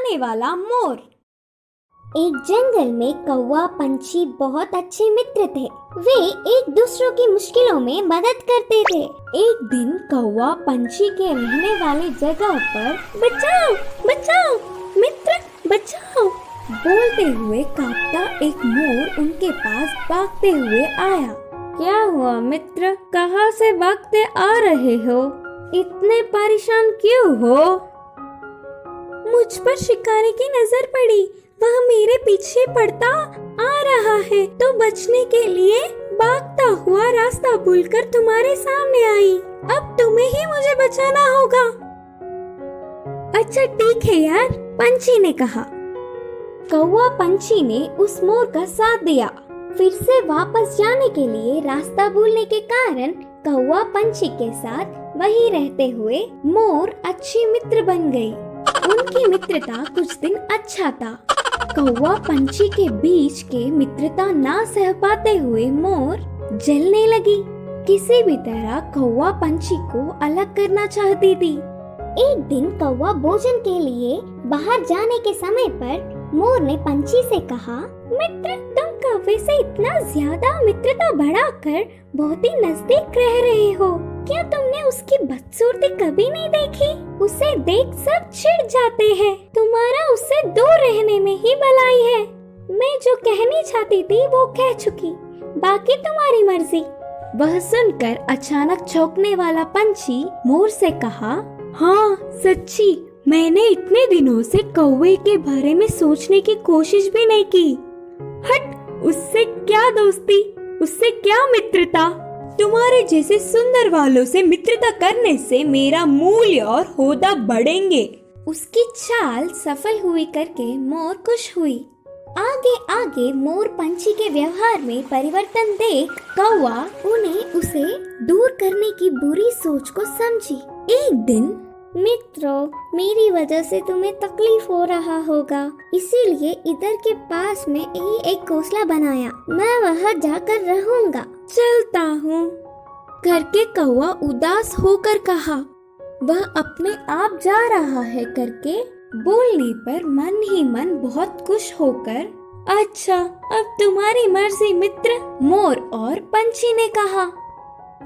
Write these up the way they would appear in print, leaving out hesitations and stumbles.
बुलाने वाला मोर। एक जंगल में कौवा पंछी बहुत अच्छे मित्र थे। वे एक दूसरों की मुश्किलों में मदद करते थे। एक दिन कौवा पंछी के रहने वाले जगह पर बचाओ बचाओ मित्र बचाओ बोलते हुए कांपता एक मोर उनके पास भागते हुए आया। क्या हुआ मित्र, कहाँ से भागते आ रहे हो? इतने परेशान क्यों हो? मुझ पर शिकारी की नजर पड़ी, वह मेरे पीछे पड़ता आ रहा है तो बचने के लिए भागता हुआ रास्ता भूलकर तुम्हारे सामने आई। अब तुम्हें ही मुझे बचाना होगा। अच्छा ठीक है यार, पंछी ने कहा। कौवा पंछी ने उस मोर का साथ दिया। फिर से वापस जाने के लिए रास्ता भूलने के कारण कौवा पंछी के साथ वहीं रहते हुए मोर अच्छी मित्र बन गई। उनकी मित्रता कुछ दिन अच्छा था। कौवा पंछी के बीच के मित्रता ना सह पाते हुए मोर जलने लगी। किसी भी तरह कौवा पंछी को अलग करना चाहती थी। एक दिन कौवा भोजन के लिए बाहर जाने के समय पर मोर ने पंछी से कहा, मित्र तुम कौवे से इतना ज्यादा मित्रता बढ़ाकर बहुत ही नजदीक रह रहे हो। क्या तुमने उसकी बदसूरती कभी नहीं देखी? उसे देख सब चिढ़ जाते हैं। तुम्हारा उससे दूर रहने में ही भलाई है। मैं जो कहनी चाहती थी वो कह चुकी, बाकी तुम्हारी मर्जी। वह सुनकर अचानक चौंकने वाला पंछी मोर से कहा, हाँ सच्ची, मैंने इतने दिनों से कौवे के बारे में सोचने की कोशिश भी नहीं की। हट, उससे क्या दोस्ती, उससे क्या मित्रता। तुम्हारे जैसे सुंदर वालों से मित्रता करने से मेरा मूल्य और होदा बढ़ेंगे। उसकी चाल सफल हुई करके मोर खुश हुई। आगे आगे मोर पंछी के व्यवहार में परिवर्तन देख कौवा उन्हें उसे दूर करने की बुरी सोच को समझी। एक दिन, मित्रों मेरी वजह से तुम्हें तकलीफ हो रहा होगा, इसीलिए इधर के पास में ही एक घोंसला बनाया। मैं वहाँ जाकर रहूंगा। चलता हूँ करके कौवा उदास होकर कहा। वह अपने आप जा रहा है करके बोलने पर मन ही मन बहुत खुश होकर, अच्छा अब तुम्हारी मर्जी मित्र, मोर और पंछी ने कहा।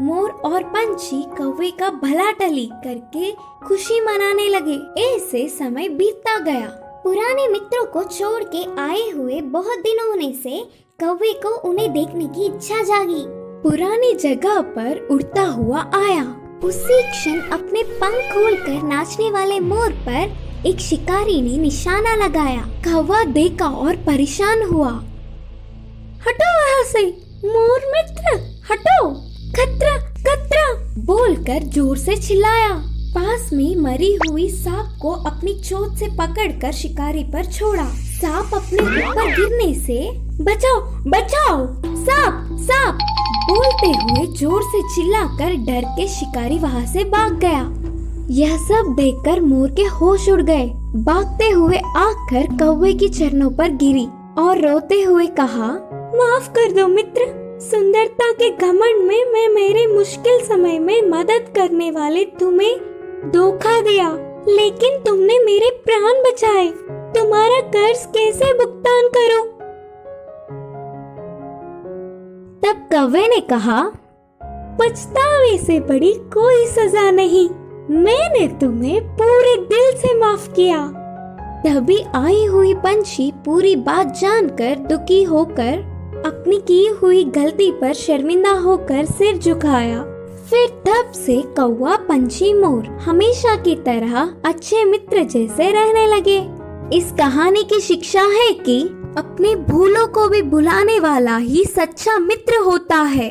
मोर और पंछी कौवे का भला टली करके खुशी मनाने लगे। ऐसे समय बीतता गया। पुराने मित्रों को छोड़ के आए हुए बहुत दिन होने से कौवे को उन्हें देखने की इच्छा जागी। पुरानी जगह पर उड़ता हुआ आया। उसी क्षण अपने पंख खोलकर नाचने वाले मोर पर एक शिकारी ने निशाना लगाया। कौवा देखा और परेशान हुआ। हटो वहाँ से मोर मित्र, हटो, खतरा खतरा बोलकर जोर से चिल्लाया। पास में मरी हुई सांप को अपनी चोंच से पकड़कर शिकारी पर छोड़ा। सांप अपने ऊपर गिरने से बचाओ बचाओ, सांप सांप बोलते हुए जोर से चिल्लाकर डर के शिकारी वहाँ से भाग गया। यह सब देखकर मोर के होश उड़ गए। भागते हुए आकर कौवे की चरणों पर गिरी और रोते हुए कहा, माफ कर दो मित्र, सुंदरता के घमंड में मैं मेरे मुश्किल समय में मदद करने वाले तुम्हें धोखा दिया, लेकिन तुमने मेरे प्राण बचाए। तुम्हारा कर्ज कैसे भुगतान करूं? तब कौवे ने कहा, पछतावे से बड़ी कोई सजा नहीं, मैंने तुम्हें पूरे दिल से माफ किया। तभी आई हुई पंछी पूरी बात जानकर दुखी होकर अपनी की हुई गलती पर शर्मिंदा होकर सिर झुकाया। फिर तब से कौवा पंछी मोर हमेशा की तरह अच्छे मित्र जैसे रहने लगे। इस कहानी की शिक्षा है कि अपने भूलों को भी भुलाने वाला ही सच्चा मित्र होता है।